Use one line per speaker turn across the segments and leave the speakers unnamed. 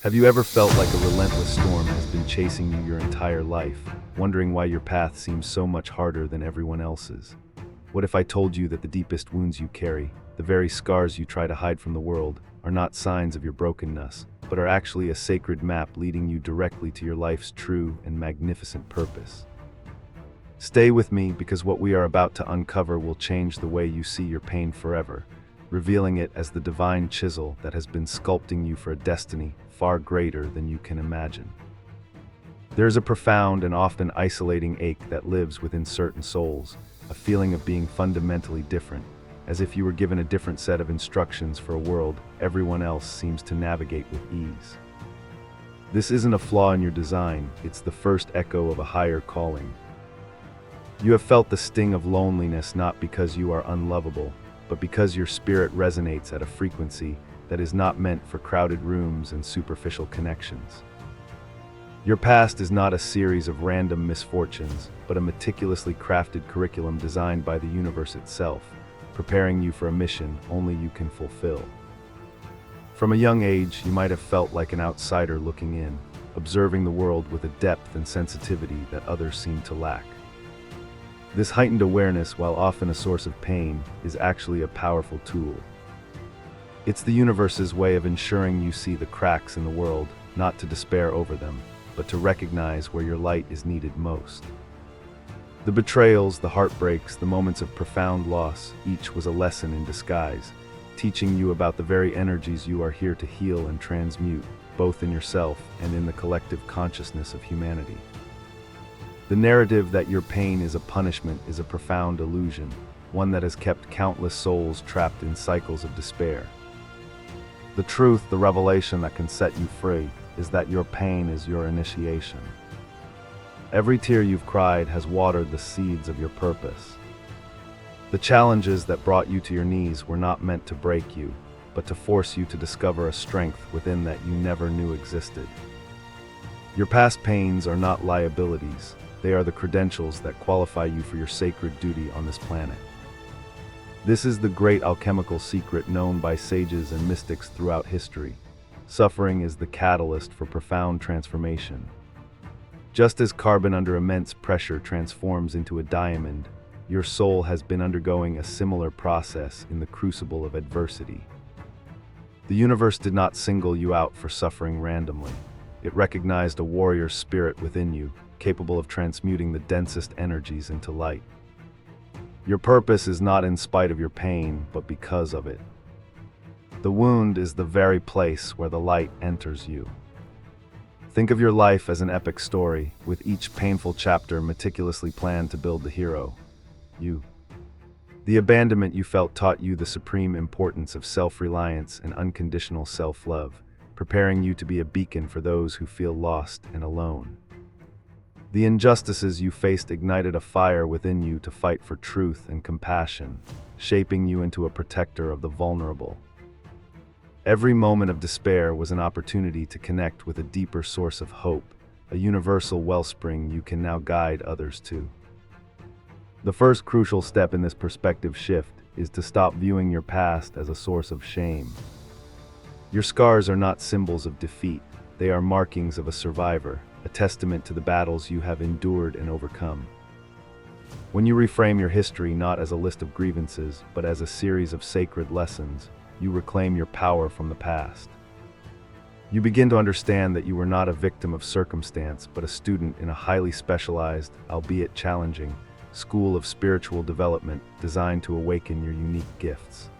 Have you ever felt like a relentless storm has been chasing you your entire life, wondering why your path seems so much harder than everyone else's? What if I told you that the deepest wounds you carry, the very scars you try to hide from the world, are not signs of your brokenness, but are actually a sacred map leading you directly to your life's true and magnificent purpose? Stay with me, because what we are about to uncover will change the way you see your pain forever, revealing it as the divine chisel that has been sculpting you for a destiny far greater than you can imagine. There is a profound and often isolating ache that lives within certain souls, a feeling of being fundamentally different, as if you were given a different set of instructions for a world everyone else seems to navigate with ease. This isn't a flaw in your design, it's the first echo of a higher calling. You have felt the sting of loneliness not because you are unlovable, but because your spirit resonates at a frequency that is not meant for crowded rooms and superficial connections. Your past is not a series of random misfortunes, but a meticulously crafted curriculum designed by the universe itself, preparing you for a mission only you can fulfill. From a young age, you might have felt like an outsider looking in, observing the world with a depth and sensitivity that others seem to lack. This heightened awareness, while often a source of pain, is actually a powerful tool. It's the universe's way of ensuring you see the cracks in the world, not to despair over them, but to recognize where your light is needed most. The betrayals, the heartbreaks, the moments of profound loss, each was a lesson in disguise, teaching you about the very energies you are here to heal and transmute, both in yourself and in the collective consciousness of humanity. The narrative that your pain is a punishment is a profound illusion, one that has kept countless souls trapped in cycles of despair. The truth, the revelation that can set you free, is that your pain is your initiation. Every tear you've cried has watered the seeds of your purpose. The challenges that brought you to your knees were not meant to break you, but to force you to discover a strength within that you never knew existed. Your past pains are not liabilities, they are the credentials that qualify you for your sacred duty on this planet. This is the great alchemical secret known by sages and mystics throughout history. Suffering is the catalyst for profound transformation. Just as carbon under immense pressure transforms into a diamond, your soul has been undergoing a similar process in the crucible of adversity. The universe did not single you out for suffering randomly. It recognized a warrior spirit within you, capable of transmuting the densest energies into light. Your purpose is not in spite of your pain, but because of it. The wound is the very place where the light enters you. Think of your life as an epic story, with each painful chapter meticulously planned to build the hero, you. The abandonment you felt taught you the supreme importance of self-reliance and unconditional self-love, preparing you to be a beacon for those who feel lost and alone. The injustices you faced ignited a fire within you to fight for truth and compassion, shaping you into a protector of the vulnerable. Every moment of despair was an opportunity to connect with a deeper source of hope, a universal wellspring you can now guide others to. The first crucial step in this perspective shift is to stop viewing your past as a source of shame. Your scars are not symbols of defeat, they are markings of a survivor, a testament to the battles you have endured and overcome. When you reframe your history not as a list of grievances, but as a series of sacred lessons, you reclaim your power from the past. You begin to understand that you were not a victim of circumstance, but a student in a highly specialized, albeit challenging, school of spiritual development designed to awaken your unique gifts.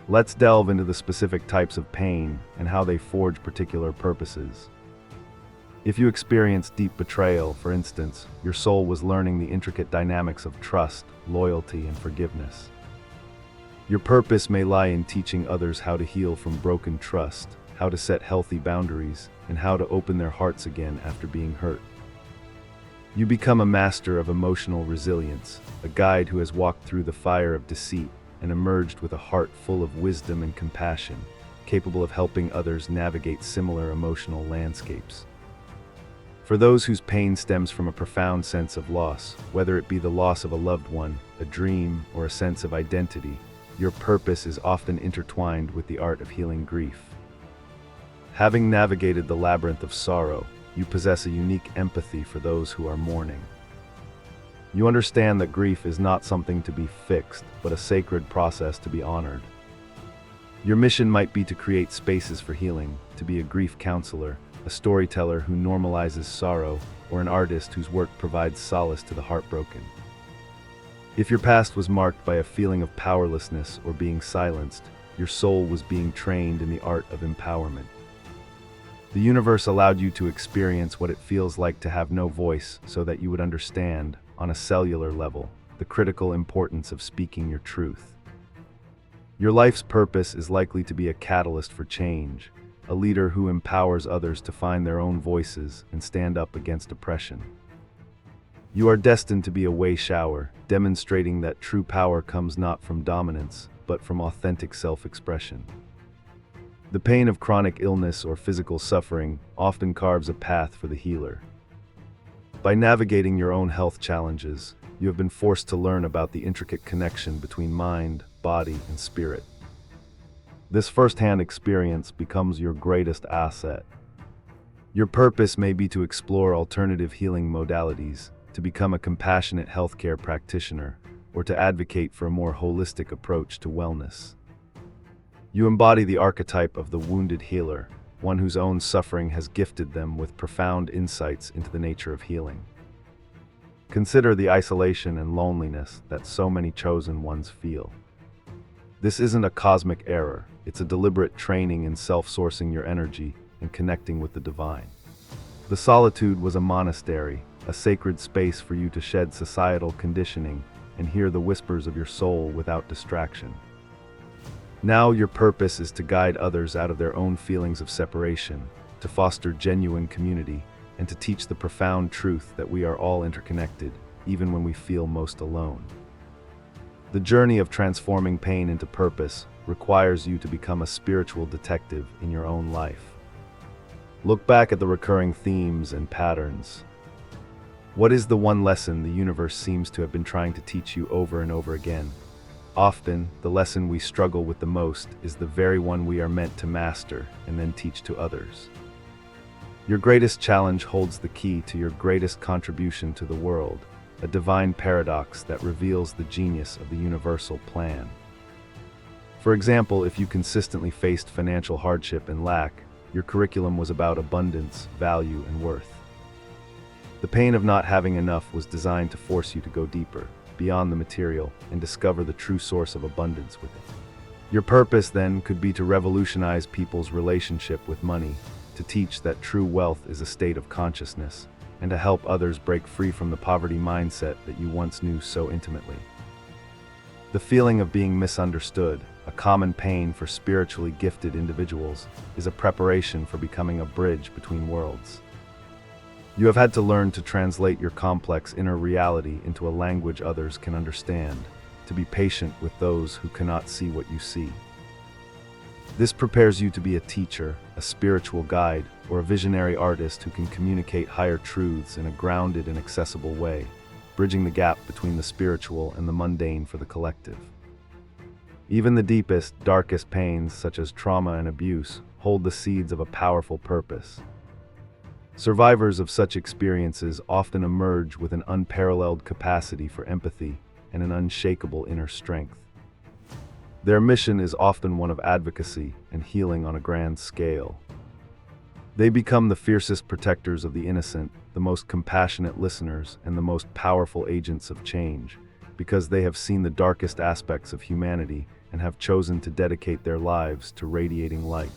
Let's delve into the specific types of pain and how they forge particular purposes. If you experienced deep betrayal, for instance, your soul was learning the intricate dynamics of trust, loyalty, and forgiveness. Your purpose may lie in teaching others how to heal from broken trust, how to set healthy boundaries, and how to open their hearts again after being hurt. You become a master of emotional resilience, a guide who has walked through the fire of deceit and emerged with a heart full of wisdom and compassion, capable of helping others navigate similar emotional landscapes. For those whose pain stems from a profound sense of loss, whether it be the loss of a loved one, a dream, or a sense of identity, your purpose is often intertwined with the art of healing grief. Having navigated the labyrinth of sorrow, you possess a unique empathy for those who are mourning. You understand that grief is not something to be fixed, but a sacred process to be honored. Your mission might be to create spaces for healing, to be a grief counselor, a storyteller who normalizes sorrow, or an artist whose work provides solace to the heartbroken. If your past was marked by a feeling of powerlessness or being silenced, your soul was being trained in the art of empowerment. The universe allowed you to experience what it feels like to have no voice so that you would understand, on a cellular level, the critical importance of speaking your truth. Your life's purpose is likely to be a catalyst for change, a leader who empowers others to find their own voices and stand up against oppression. You are destined to be a way shower, demonstrating that true power comes not from dominance, but from authentic self-expression. The pain of chronic illness or physical suffering often carves a path for the healer. By navigating your own health challenges, you have been forced to learn about the intricate connection between mind, body, and spirit. This first-hand experience becomes your greatest asset. Your purpose may be to explore alternative healing modalities, to become a compassionate healthcare practitioner, or to advocate for a more holistic approach to wellness. You embody the archetype of the wounded healer, one whose own suffering has gifted them with profound insights into the nature of healing. Consider the isolation and loneliness that so many chosen ones feel. This isn't a cosmic error, it's a deliberate training in self-sourcing your energy and connecting with the divine. The solitude was a monastery, a sacred space for you to shed societal conditioning and hear the whispers of your soul without distraction. Now your purpose is to guide others out of their own feelings of separation, to foster genuine community, and to teach the profound truth that we are all interconnected, even when we feel most alone. The journey of transforming pain into purpose requires you to become a spiritual detective in your own life. Look back at the recurring themes and patterns. What is the one lesson the universe seems to have been trying to teach you over and over again? Often, the lesson we struggle with the most is the very one we are meant to master and then teach to others. Your greatest challenge holds the key to your greatest contribution to the world, a divine paradox that reveals the genius of the universal plan. For example, if you consistently faced financial hardship and lack, your curriculum was about abundance, value, and worth. The pain of not having enough was designed to force you to go deeper, beyond the material, and discover the true source of abundance within. Your purpose, then, could be to revolutionize people's relationship with money, to teach that true wealth is a state of consciousness, and to help others break free from the poverty mindset that you once knew so intimately. The feeling of being misunderstood, a common pain for spiritually gifted individuals, is a preparation for becoming a bridge between worlds. You have had to learn to translate your complex inner reality into a language others can understand, to be patient with those who cannot see what you see. This prepares you to be a teacher, a spiritual guide, or a visionary artist who can communicate higher truths in a grounded and accessible way, bridging the gap between the spiritual and the mundane for the collective. Even the deepest, darkest pains, such as trauma and abuse, hold the seeds of a powerful purpose. Survivors of such experiences often emerge with an unparalleled capacity for empathy and an unshakable inner strength. Their mission is often one of advocacy and healing on a grand scale. They become the fiercest protectors of the innocent, the most compassionate listeners, and the most powerful agents of change, because they have seen the darkest aspects of humanity and have chosen to dedicate their lives to radiating light.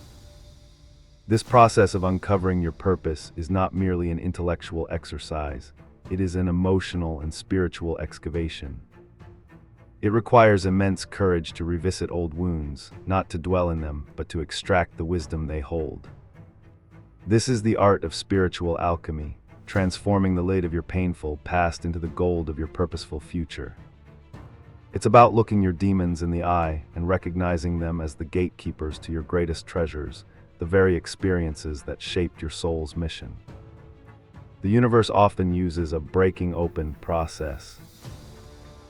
This process of uncovering your purpose is not merely an intellectual exercise, it is an emotional and spiritual excavation. It requires immense courage to revisit old wounds, not to dwell in them, but to extract the wisdom they hold. This is the art of spiritual alchemy, transforming the lead of your painful past into the gold of your purposeful future. It's about looking your demons in the eye and recognizing them as the gatekeepers to your greatest treasures, the very experiences that shaped your soul's mission. The universe often uses a breaking open process.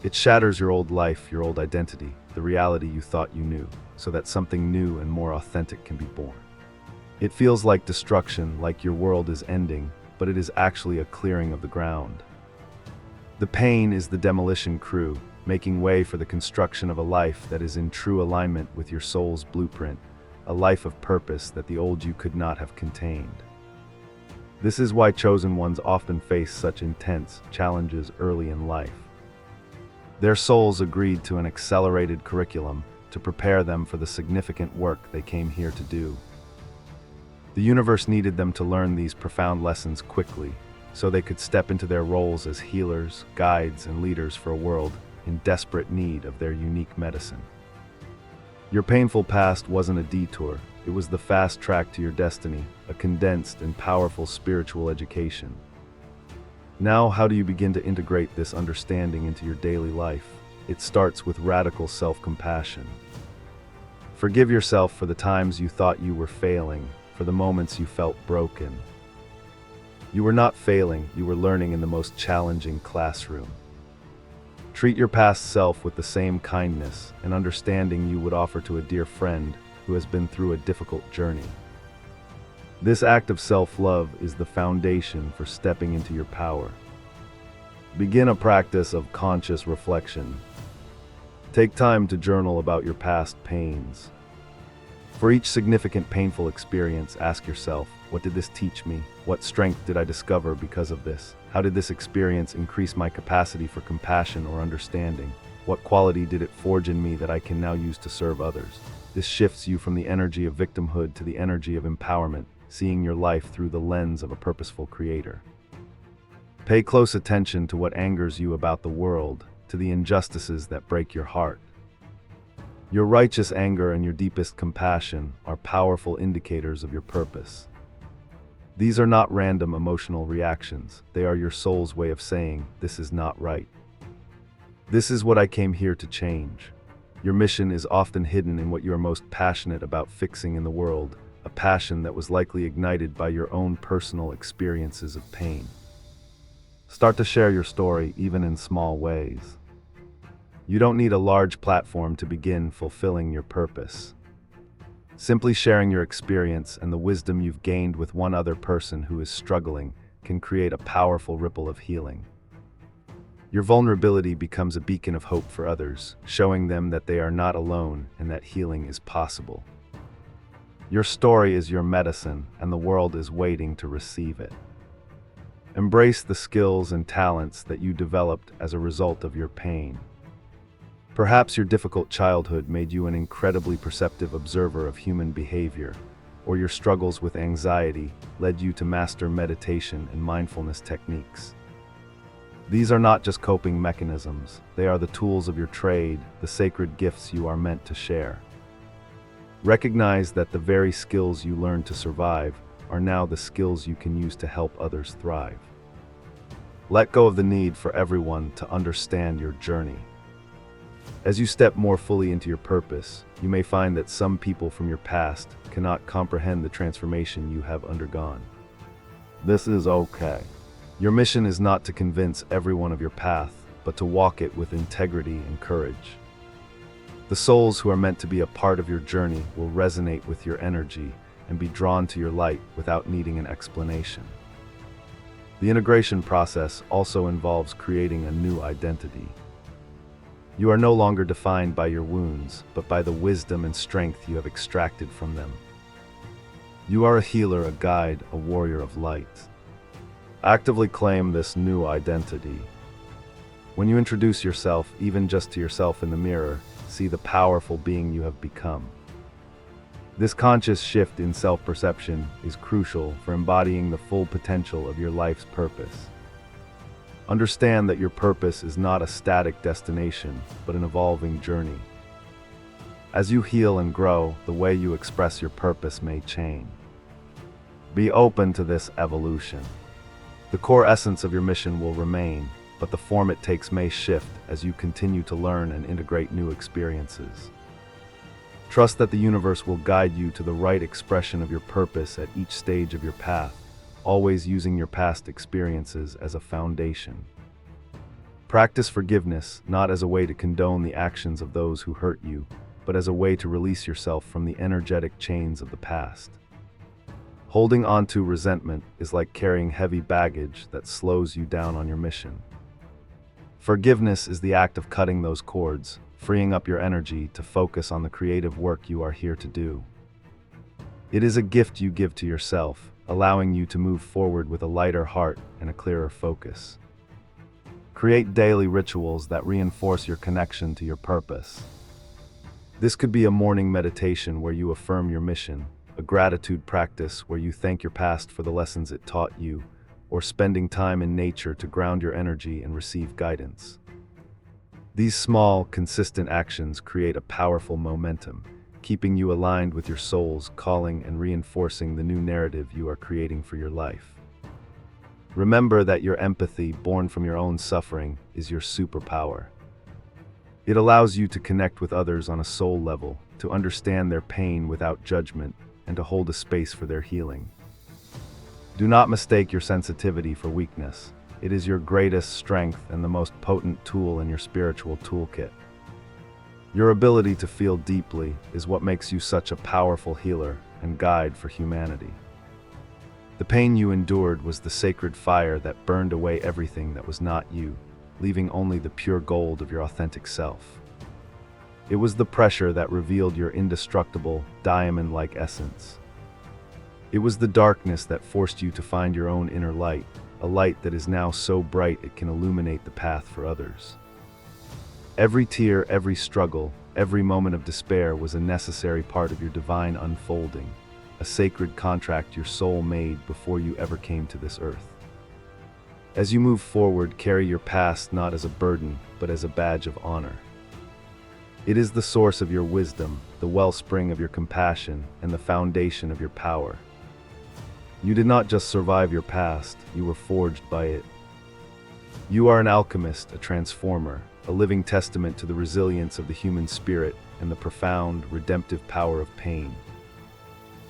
It shatters your old life, your old identity, the reality you thought you knew, so that something new and more authentic can be born. It feels like destruction, like your world is ending, but it is actually a clearing of the ground. The pain is the demolition crew, making way for the construction of a life that is in true alignment with your soul's blueprint, a life of purpose that the old you could not have contained. This is why chosen ones often face such intense challenges early in life. Their souls agreed to an accelerated curriculum to prepare them for the significant work they came here to do. The universe needed them to learn these profound lessons quickly, so they could step into their roles as healers, guides, and leaders for a world in desperate need of their unique medicine. Your painful past wasn't a detour, it was the fast track to your destiny, a condensed and powerful spiritual education. Now, how do you begin to integrate this understanding into your daily life? It starts with radical self-compassion. Forgive yourself for the times you thought you were failing, for the moments you felt broken. You were not failing, you were learning in the most challenging classroom. Treat your past self with the same kindness and understanding you would offer to a dear friend who has been through a difficult journey. This act of self-love is the foundation for stepping into your power. Begin a practice of conscious reflection. Take time to journal about your past pains. For each significant painful experience, ask yourself, what did this teach me? What strength did I discover because of this? How did this experience increase my capacity for compassion or understanding? What quality did it forge in me that I can now use to serve others? This shifts you from the energy of victimhood to the energy of empowerment, seeing your life through the lens of a purposeful creator. Pay close attention to what angers you about the world, to the injustices that break your heart. Your righteous anger and your deepest compassion are powerful indicators of your purpose. These are not random emotional reactions, they are your soul's way of saying, this is not right. This is what I came here to change. Your mission is often hidden in what you are most passionate about fixing in the world, a passion that was likely ignited by your own personal experiences of pain. Start to share your story, even in small ways. You don't need a large platform to begin fulfilling your purpose. Simply sharing your experience and the wisdom you've gained with one other person who is struggling can create a powerful ripple of healing. Your vulnerability becomes a beacon of hope for others, showing them that they are not alone and that healing is possible. Your story is your medicine, and the world is waiting to receive it. Embrace the skills and talents that you developed as a result of your pain. Perhaps your difficult childhood made you an incredibly perceptive observer of human behavior, or your struggles with anxiety led you to master meditation and mindfulness techniques. These are not just coping mechanisms, they are the tools of your trade, the sacred gifts you are meant to share. Recognize that the very skills you learned to survive are now the skills you can use to help others thrive. Let go of the need for everyone to understand your journey. As you step more fully into your purpose, you may find that some people from your past cannot comprehend the transformation you have undergone. This is okay. Your mission is not to convince everyone of your path, but to walk it with integrity and courage. The souls who are meant to be a part of your journey will resonate with your energy and be drawn to your light without needing an explanation. The integration process also involves creating a new identity. You are no longer defined by your wounds, but by the wisdom and strength you have extracted from them. You are a healer, a guide, a warrior of light. Actively claim this new identity. When you introduce yourself, even just to yourself in the mirror, see the powerful being you have become. This conscious shift in self-perception is crucial for embodying the full potential of your life's purpose. Understand that your purpose is not a static destination, but an evolving journey. As you heal and grow, the way you express your purpose may change. Be open to this evolution. The core essence of your mission will remain, but the form it takes may shift as you continue to learn and integrate new experiences. Trust that the universe will guide you to the right expression of your purpose at each stage of your path, always using your past experiences as a foundation. Practice forgiveness, not as a way to condone the actions of those who hurt you, but as a way to release yourself from the energetic chains of the past. Holding on to resentment is like carrying heavy baggage that slows you down on your mission. Forgiveness is the act of cutting those cords, freeing up your energy to focus on the creative work you are here to do. It is a gift you give to yourself, allowing you to move forward with a lighter heart and a clearer focus. Create daily rituals that reinforce your connection to your purpose. This could be a morning meditation where you affirm your mission, a gratitude practice where you thank your past for the lessons it taught you, or spending time in nature to ground your energy and receive guidance. These small, consistent actions create a powerful momentum, keeping you aligned with your soul's calling and reinforcing the new narrative you are creating for your life. Remember that your empathy, born from your own suffering, is your superpower. It allows you to connect with others on a soul level, to understand their pain without judgment, and to hold a space for their healing. Do not mistake your sensitivity for weakness. It is your greatest strength and the most potent tool in your spiritual toolkit. Your ability to feel deeply is what makes you such a powerful healer and guide for humanity. The pain you endured was the sacred fire that burned away everything that was not you, leaving only the pure gold of your authentic self. It was the pressure that revealed your indestructible, diamond-like essence. It was the darkness that forced you to find your own inner light, a light that is now so bright it can illuminate the path for others. Every tear, every struggle, every moment of despair was a necessary part of your divine unfolding, a sacred contract your soul made before you ever came to this earth. As you move forward, carry your past not as a burden, but as a badge of honor. It is the source of your wisdom, the wellspring of your compassion, and the foundation of your power. You did not just survive your past, you were forged by it. You are an alchemist, a transformer, a living testament to the resilience of the human spirit and the profound, redemptive power of pain.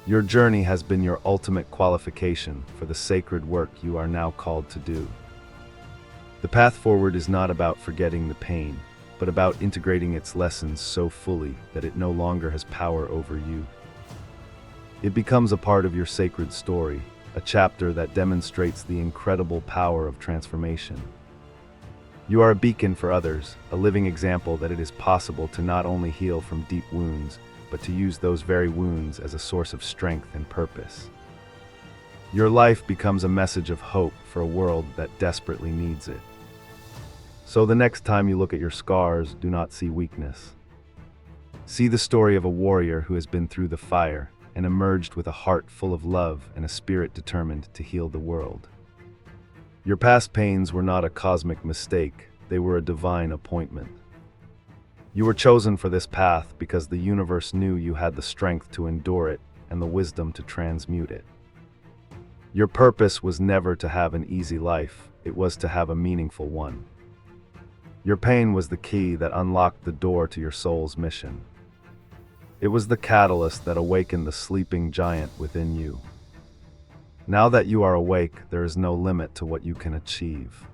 Your journey has been your ultimate qualification for the sacred work you are now called to do. The path forward is not about forgetting the pain, but about integrating its lessons so fully that it no longer has power over you. It becomes a part of your sacred story, a chapter that demonstrates the incredible power of transformation. You are a beacon for others, a living example that it is possible to not only heal from deep wounds, but to use those very wounds as a source of strength and purpose. Your life becomes a message of hope for a world that desperately needs it. So the next time you look at your scars, do not see weakness. See the story of a warrior who has been through the fire and emerged with a heart full of love and a spirit determined to heal the world. Your past pains were not a cosmic mistake, they were a divine appointment. You were chosen for this path because the universe knew you had the strength to endure it and the wisdom to transmute it. Your purpose was never to have an easy life, it was to have a meaningful one. Your pain was the key that unlocked the door to your soul's mission. It was the catalyst that awakened the sleeping giant within you. Now that you are awake, there is no limit to what you can achieve.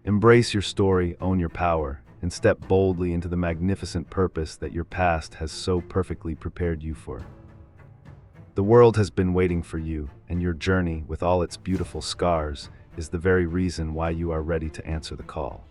Embrace your story, own your power, and step boldly into the magnificent purpose that your past has so perfectly prepared you for. The world has been waiting for you, and your journey, with all its beautiful scars, is the very reason why you are ready to answer the call.